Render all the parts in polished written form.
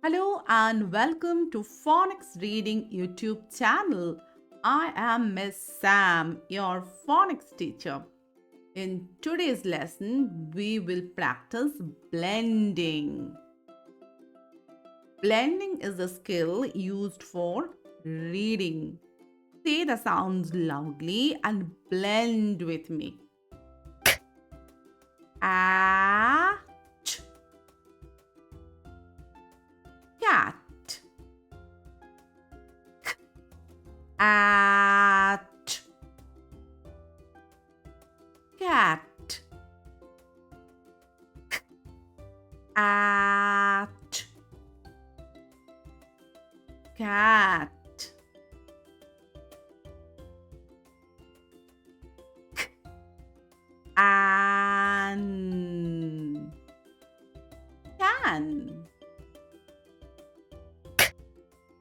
Hello and welcome to Phonics Reading YouTube channel. I am Miss Sam, your phonics teacher. In today's lesson, we will practice blending. Blending is a skill used for reading. Say the sounds loudly and blend with me. A cat. At cat. At cat. An can.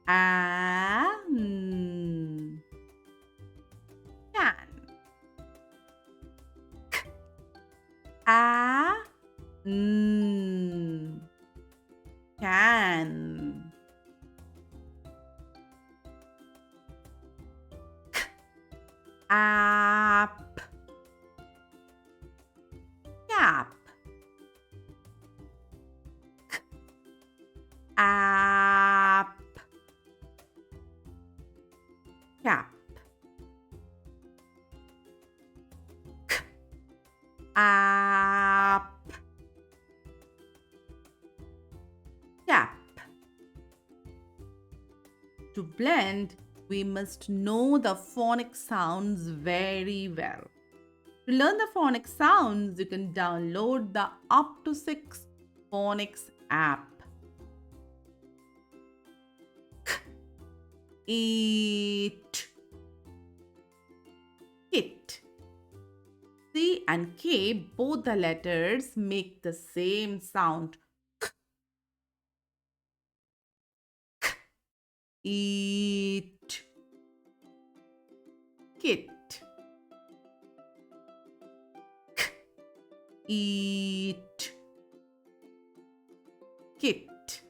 An can. An can. App cap. App cap. App cap. To blend, we must know the phonic sounds very well. To learn the phonic sounds, you can download the up to 6 phonics app. Eat. Kit. C and K, both the letters make the same sound. Eat. Kit. Eat. Kit.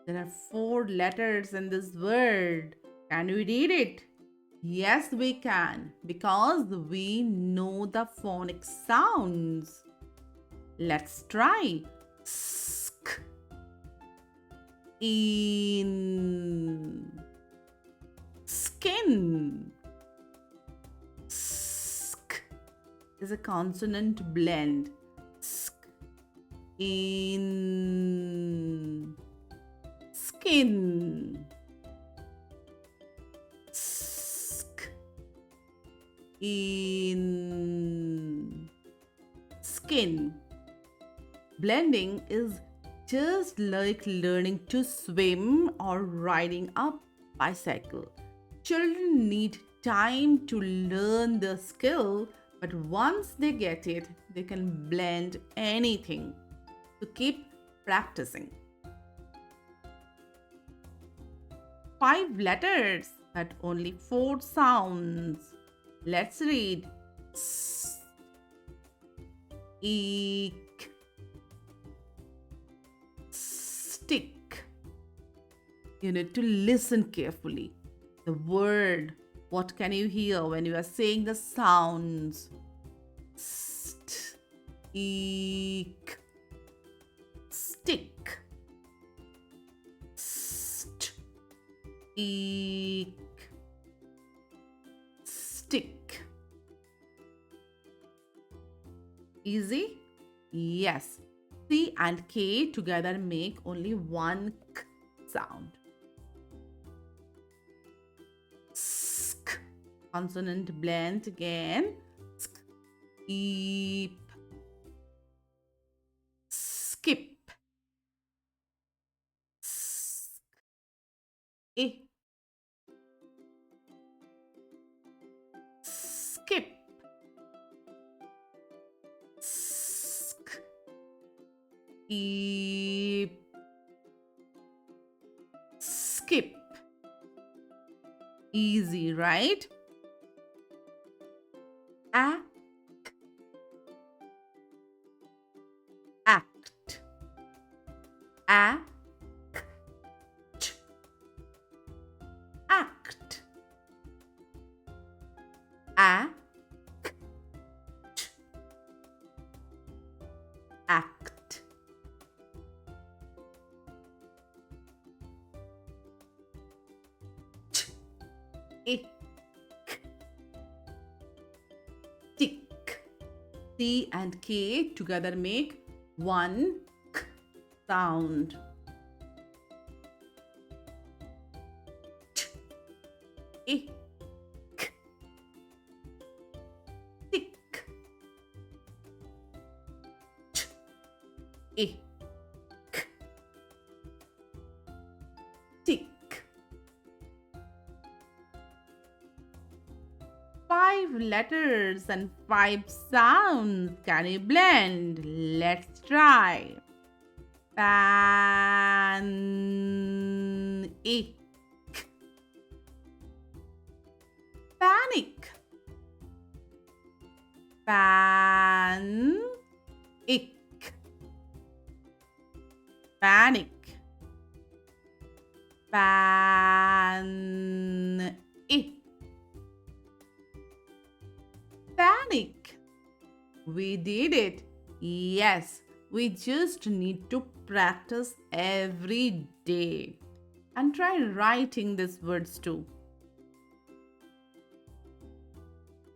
There are 4 letters in this word. Can we read it? Yes, we can because we know the phonic sounds. Let's try. Sk. In. Skin. Sk is a consonant blend. Sk. In. Skin. Sk. In. Skin. Blending is just like learning to swim or riding a bicycle. Children need time to learn the skill, but once they get it, they can blend anything. So keep practicing. 5 letters, but only 4 sounds. Let's read. S, eek, stick. You need to listen carefully. The word, what can you hear when you are saying the sounds? St, eek, stick. St, eek, stick. Easy? Yes. C and K together make only one k sound. Sk. Consonant blend again. Sk. Eep. Skip. Sk. Eh. Skip. Sk. Eep. Skip. Easy, right? A, act, act, act, act, act. Ick, tick. C and K together make one k sound. Ick, tick. Ick, tick. 5 letters and 5 sounds. Can you blend? Let's try. Panic. Panic. Panic. Panic. Panic. Panic. We did it. Yes, we just need to practice every day and try writing these words too.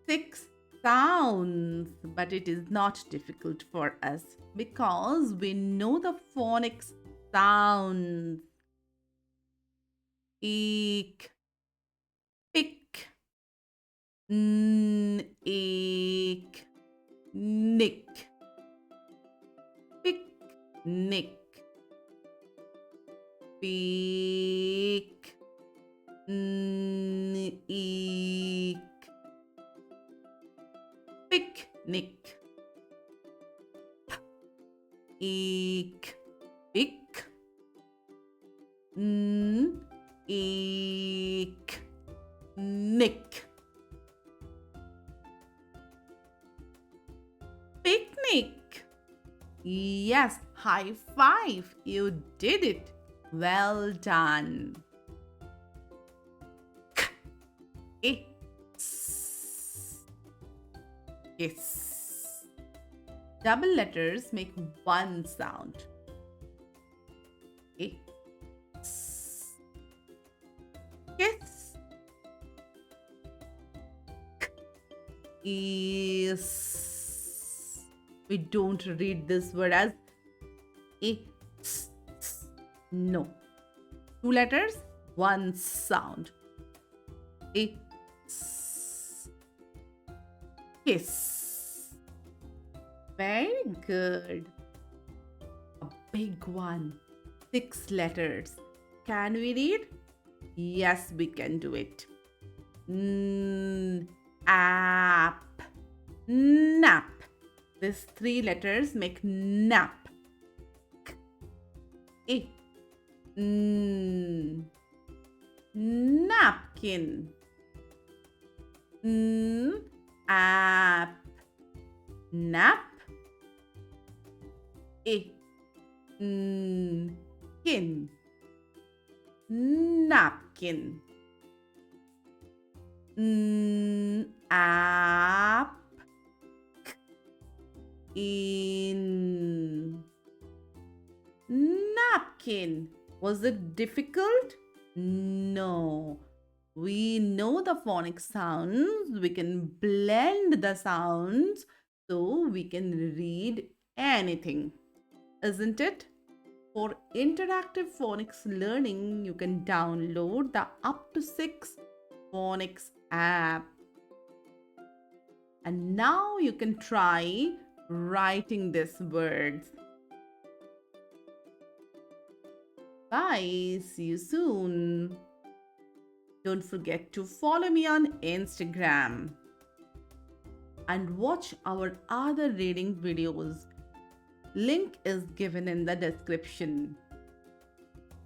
6 sounds, but it is not difficult for us because we know the phonics sounds. Eek, pick, eek, nick, picnic, peak, eek, picnic, eek, pick, eek, nick. Picnic. Yes, high five. You did it. Well done. Kiss. Double letters make one sound. Kiss. Kiss. Is. We don't read this word as is. No. 2 letters, 1 sound. Is. Kiss. Very good. A big one. 6 letters. Can we read? Yes, we can do it. App. Nap. These 3 letters make nap. Napkin. App. Nap. Kin. Napkin. App. In. Napkin. Was it difficult? No. We know the phonic sounds. We can blend the sounds so we can read anything. Isn't it? For interactive phonics learning, you can download the Up to 6 Phonics app. And now you can try writing these words. Bye. See you soon. Don't forget to follow me on Instagram and watch our other reading videos. Link is given in the description.